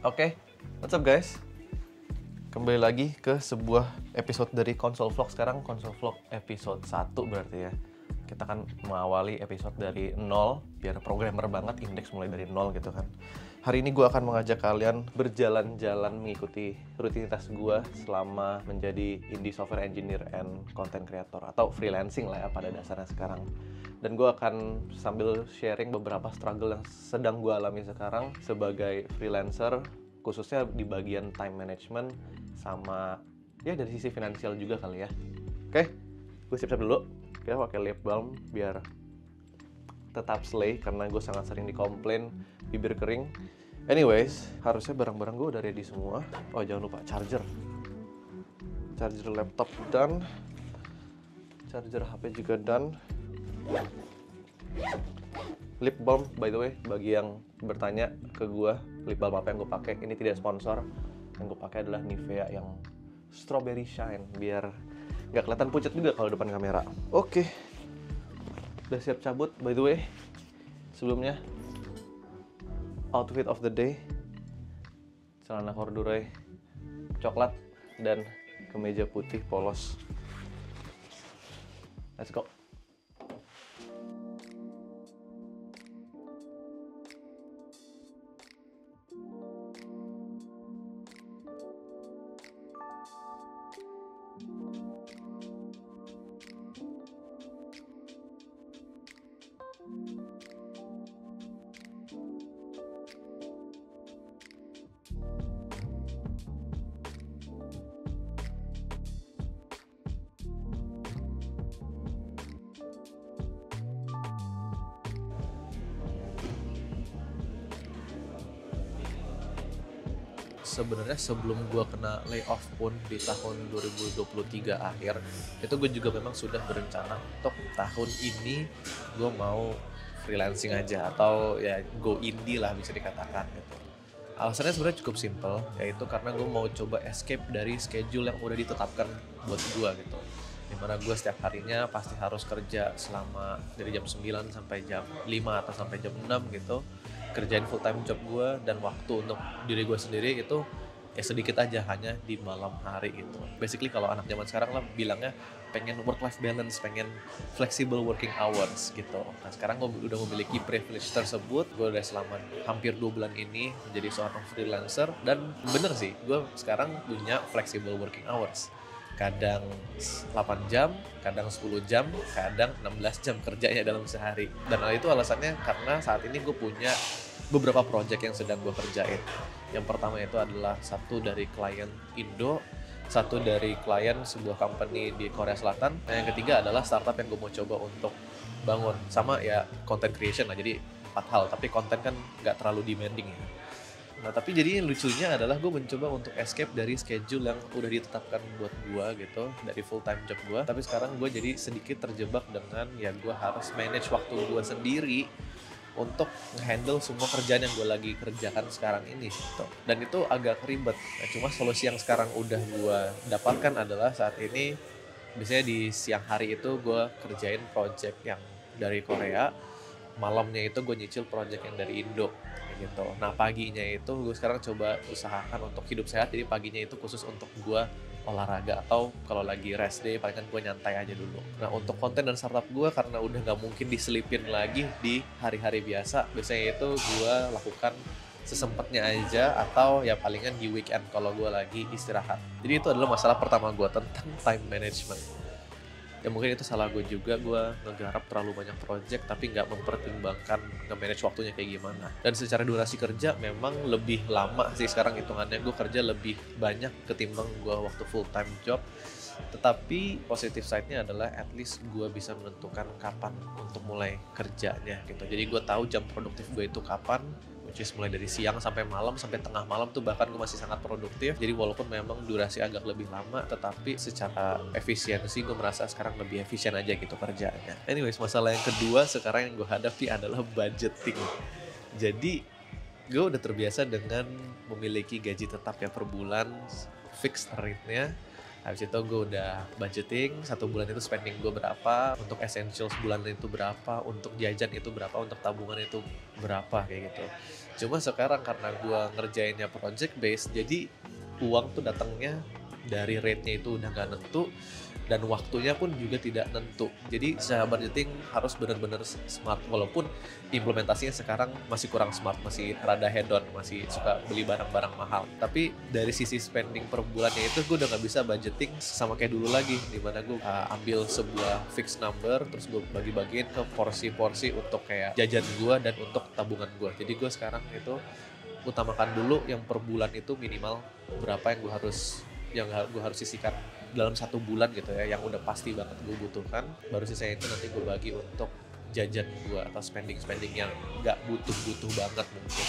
Oke, what's up guys? Kembali lagi ke sebuah episode dari Console Vlog. Sekarang Console Vlog episode 1 berarti ya. Kita kan mengawali episode dari 0, biar programmer banget, indeks mulai dari 0 gitu kan. Hari ini gue akan mengajak kalian berjalan-jalan mengikuti rutinitas gue selama menjadi indie software engineer and content creator, atau freelancing lah ya pada dasarnya sekarang. Dan gue akan sambil sharing beberapa struggle yang sedang gue alami sekarang sebagai freelancer, khususnya di bagian time management sama ya dari sisi finansial juga kali ya. Oke, gue siap-siap dulu. Kita pakai lip balm biar tetap slay karena gue sangat sering dikomplain bibir kering. Anyways, harusnya barang-barang gue udah ready semua. Oh, jangan lupa charger laptop dan charger HP juga done. Lip balm, by the way, bagi yang bertanya ke gue lip balm apa yang gue pakai, ini tidak sponsor. Yang gue pakai adalah Nivea yang Strawberry Shine, biar nggak kelihatan pucat juga kalau depan kamera. Oke, udah siap cabut. By the way, sebelumnya outfit of the day, celana corduroy coklat dan kemeja putih polos. Let's go. Sebenarnya sebelum gue kena layoff pun di tahun 2023 akhir, itu gue juga memang sudah berencana untuk tahun ini gue mau freelancing aja atau ya go indie lah bisa dikatakan gitu. Alasannya sebenarnya cukup simple, yaitu karena gue mau coba escape dari schedule yang udah ditetapkan buat gue gitu. Dimana gue setiap harinya pasti harus kerja selama dari jam 9 sampai jam 5 atau sampai jam 6 gitu, kerjain full time job gue, dan waktu untuk diri gue sendiri itu ya sedikit aja, hanya di malam hari gitu. Basically kalau anak zaman sekarang lah bilangnya pengen work life balance, pengen flexible working hours gitu. Nah sekarang gue udah memiliki privilege tersebut. Gue udah selama hampir 2 bulan ini menjadi seorang freelancer, dan bener sih gue sekarang punya flexible working hours. Kadang 8 jam, kadang 10 jam, kadang 16 jam kerjanya dalam sehari. Dan hal itu alasannya karena saat ini gue punya beberapa project yang sedang gue kerjain. Yang pertama itu adalah satu dari klien Indo, satu dari klien sebuah company di Korea Selatan. Nah yang ketiga adalah startup yang gue mau coba untuk bangun. Sama ya content creation lah, jadi 4 hal. Tapi konten kan gak terlalu demanding ya. Nah tapi jadi lucunya adalah gue mencoba untuk escape dari schedule yang udah ditetapkan buat gue gitu, dari full time job gue. Tapi sekarang gue jadi sedikit terjebak dengan ya gue harus manage waktu gue sendiri untuk nge-handle semua kerjaan yang gue lagi kerjakan sekarang ini gitu. Dan itu agak ribet. Nah, cuma solusi yang sekarang udah gue dapatkan adalah saat ini, biasanya di siang hari itu gue kerjain project yang dari Korea, malamnya itu gue nyicil project yang dari Indo gitu. Nah paginya itu gue sekarang coba usahakan untuk hidup sehat, jadi paginya itu khusus untuk gue olahraga, atau kalau lagi rest day palingan gue nyantai aja dulu. Nah untuk konten dan startup gue, karena udah gak mungkin diselipin lagi di hari-hari biasa, biasanya itu gue lakukan sesempatnya aja, atau ya palingan di weekend kalau gue lagi istirahat. Jadi itu adalah masalah pertama gue tentang time management. Ya mungkin itu salah gue juga, gue ngegarap terlalu banyak project tapi nggak mempertimbangkan nge-manage waktunya kayak gimana. Dan secara durasi kerja memang lebih lama sih sekarang hitungannya, gue kerja lebih banyak ketimbang gue waktu full time job. Tetapi positive side-nya adalah at least gue bisa menentukan kapan untuk mulai kerjanya gitu. Jadi gue tahu jam produktif gue itu kapan, which is mulai dari siang sampai malam, sampai tengah malam tuh bahkan gue masih sangat produktif. Jadi walaupun memang durasi agak lebih lama, tetapi secara efisiensi gue merasa sekarang lebih efisien aja gitu kerjanya. Anyways, masalah yang kedua sekarang yang gue hadapi adalah budgeting. Jadi gue udah terbiasa dengan memiliki gaji tetap ya per bulan, fixed rate-nya. Habis itu gue udah budgeting, 1 bulan itu spending gue berapa, untuk essentials sebulan itu berapa, untuk jajan itu berapa, untuk tabungan itu berapa, kayak gitu. Cuma sekarang karena gue ngerjainnya project based, jadi uang tuh datangnya dari rate-nya itu udah gak nentu, dan waktunya pun juga tidak nentu. Jadi secara budgeting harus benar-benar smart, walaupun implementasinya sekarang masih kurang smart, masih rada hedon, masih suka beli barang-barang mahal. Tapi dari sisi spending per bulannya itu gue udah gak bisa budgeting sama kayak dulu lagi, dimana gue ambil sebuah fixed number, terus gue bagi-bagiin ke porsi-porsi untuk kayak jajan gue dan untuk tabungan gue. Jadi gue sekarang itu utamakan dulu yang per bulan itu minimal berapa yang gue harus sisihkan dalam 1 bulan gitu ya, yang udah pasti banget gue butuhkan. Baru sisanya itu nanti gue bagi untuk jajan gue atau spending yang nggak butuh banget mungkin.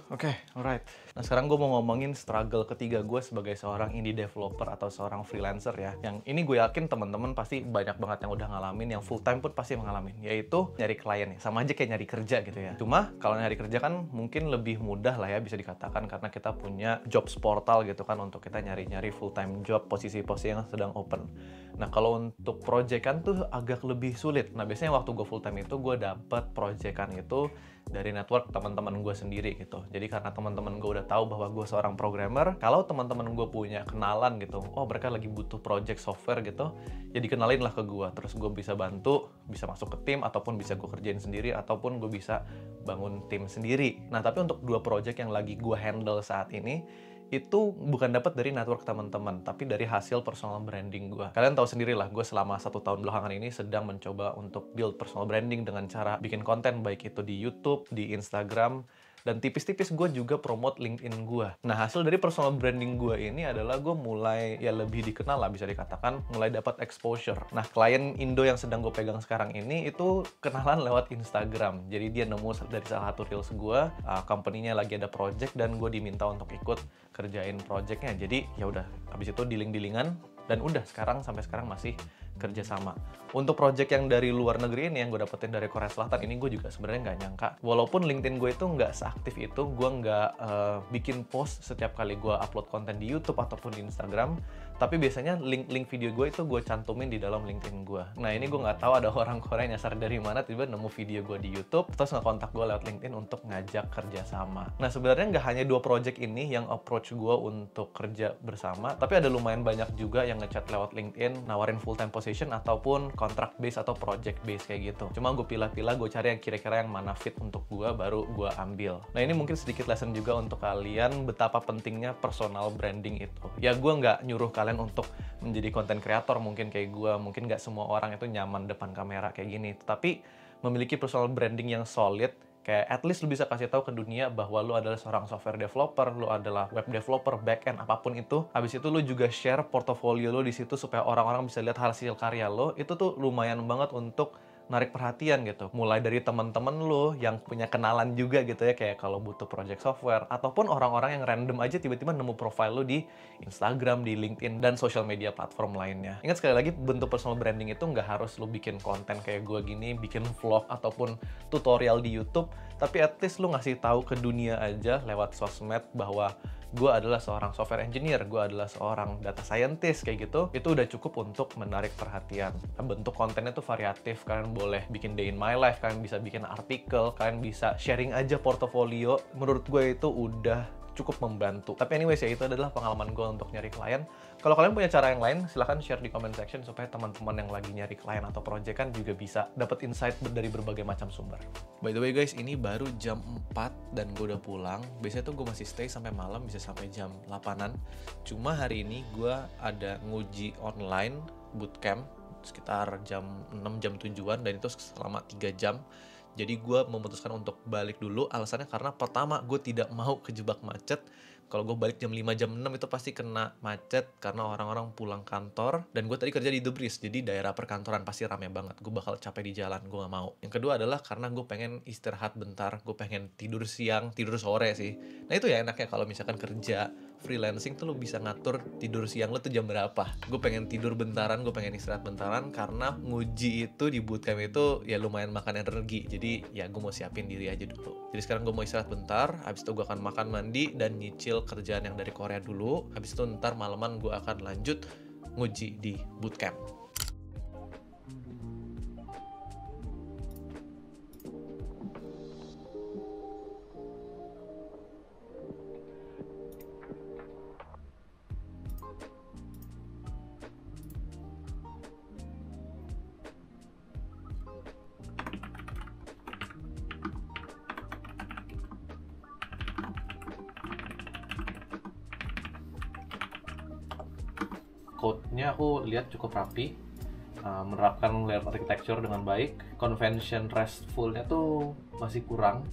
Oke, alright. Nah sekarang gue mau ngomongin struggle ketiga gue sebagai seorang indie developer atau seorang freelancer ya. Yang ini gue yakin teman-teman pasti banyak banget yang udah ngalamin, yang full time pun pasti mengalami. Yaitu nyari klien ya, sama aja kayak nyari kerja gitu ya. Cuma kalau nyari kerja kan mungkin lebih mudah lah ya bisa dikatakan, karena kita punya jobs portal gitu kan untuk kita nyari-nyari full time job, posisi-posisi yang sedang open. Nah kalau untuk proyekan tuh agak lebih sulit. Nah biasanya waktu gue full time itu gue dapet proyekan itu dari network teman-teman gue sendiri gitu. Jadi karena teman-teman gue udah tahu bahwa gue seorang programmer, kalau teman-teman gue punya kenalan gitu, oh mereka lagi butuh project software gitu, ya dikenalin lah ke gue. Terus gue bisa bantu, bisa masuk ke tim, ataupun bisa gue kerjain sendiri, ataupun gue bisa bangun tim sendiri. Nah tapi untuk 2 project yang lagi gue handle saat ini, itu bukan dapat dari network teman-teman, tapi dari hasil personal branding gue. Kalian tahu sendiri lah, gue selama 1 tahun belakangan ini sedang mencoba untuk build personal branding dengan cara bikin konten, baik itu di YouTube, di Instagram, dan tipis-tipis gue juga promote LinkedIn gue. Nah hasil dari personal branding gue ini adalah gue mulai ya lebih dikenal lah, bisa dikatakan mulai dapat exposure. Nah klien Indo yang sedang gue pegang sekarang ini itu kenalan lewat Instagram. Jadi dia nemu dari salah satu reels gue, company-nya lagi ada project dan gue diminta untuk ikut kerjain projectnya. Jadi ya udah, habis itu dealing-dealingan dan udah sampai sekarang masih kerja sama. Untuk project yang dari luar negeri ini yang gue dapetin dari Korea Selatan ini, gue juga sebenarnya nggak nyangka. Walaupun LinkedIn gue itu nggak seaktif itu, gue nggak bikin post setiap kali gue upload konten di YouTube ataupun di Instagram, tapi biasanya link video gue itu gue cantumin di dalam LinkedIn gue. Nah ini gue nggak tahu ada orang Korea nyasar dari mana tiba-tiba nemu video gue di YouTube, terus ngekontak gue lewat LinkedIn untuk ngajak kerja sama. Nah sebenarnya nggak hanya 2 project ini yang approach gue untuk kerja bersama, tapi ada lumayan banyak juga yang ngechat lewat LinkedIn, nawarin full time position ataupun contract base atau project base kayak gitu. Cuma gue pilah-pilah, gue cari yang kira-kira yang mana fit untuk gue, baru gue ambil. Nah ini mungkin sedikit lesson juga untuk kalian betapa pentingnya personal branding itu. Ya gue nggak nyuruh kalian untuk menjadi content creator mungkin kayak gue, mungkin nggak semua orang itu nyaman depan kamera kayak gini. Tetapi memiliki personal branding yang solid, kayak at least lu bisa kasih tahu ke dunia bahwa lu adalah seorang software developer, lu adalah web developer, backend, apapun itu. Habis itu lu juga share portofolio lu di situ supaya orang-orang bisa lihat hasil karya lo. Itu tuh lumayan banget untuk narik perhatian gitu. Mulai dari teman-teman lu yang punya kenalan juga gitu ya, kayak kalau butuh project software, ataupun orang-orang yang random aja tiba-tiba nemu profile lu di Instagram, di LinkedIn, dan social media platform lainnya. Ingat sekali lagi, bentuk personal branding itu nggak harus lu bikin konten kayak gue gini, bikin vlog ataupun tutorial di YouTube, tapi at least lu ngasih tahu ke dunia aja lewat sosmed bahwa gue adalah seorang software engineer, gue adalah seorang data scientist, kayak gitu. Itu udah cukup untuk menarik perhatian. Bentuk kontennya tuh variatif, kalian boleh bikin day in my life, kalian bisa bikin artikel, kalian bisa sharing aja portofolio. Menurut gue itu udah cukup membantu. Tapi anyways ya, itu adalah pengalaman gue untuk nyari klien. Kalau kalian punya cara yang lain, silahkan share di comment section supaya teman-teman yang lagi nyari klien atau project kan juga bisa dapat insight dari berbagai macam sumber. By the way guys, ini baru jam 4 dan gue udah pulang. Biasanya tuh gue masih stay sampai malam, bisa sampai jam 8-an. Cuma hari ini gue ada nguji online bootcamp sekitar jam 6, jam 7-an, dan itu selama 3 jam. Jadi gue memutuskan untuk balik dulu, alasannya karena pertama gue tidak mau kejebak macet. Kalau gue balik jam 5, jam 6 itu pasti kena macet karena orang-orang pulang kantor. Dan gue tadi kerja di The Breeze, jadi daerah perkantoran pasti rame banget. Gue bakal capek di jalan, gue gak mau. Yang kedua adalah karena gue pengen istirahat bentar, gue pengen tidur siang, tidur sore sih. Nah itu ya enaknya kalau misalkan kerja freelancing tuh lo bisa ngatur tidur siang lo tuh jam berapa. Gue pengen tidur bentaran, gue pengen istirahat bentaran, karena nguji itu di bootcamp itu ya lumayan makan energi. Jadi ya gue mau siapin diri aja dulu. Jadi sekarang gue mau istirahat bentar, habis itu gue akan makan, mandi, dan nyicil kerjaan yang dari Korea dulu. Habis itu ntar malaman gue akan lanjut nguji di bootcamp. Code-nya aku lihat cukup rapi, menerapkan layer architecture dengan baik. Convention RESTful-nya tuh masih kurang.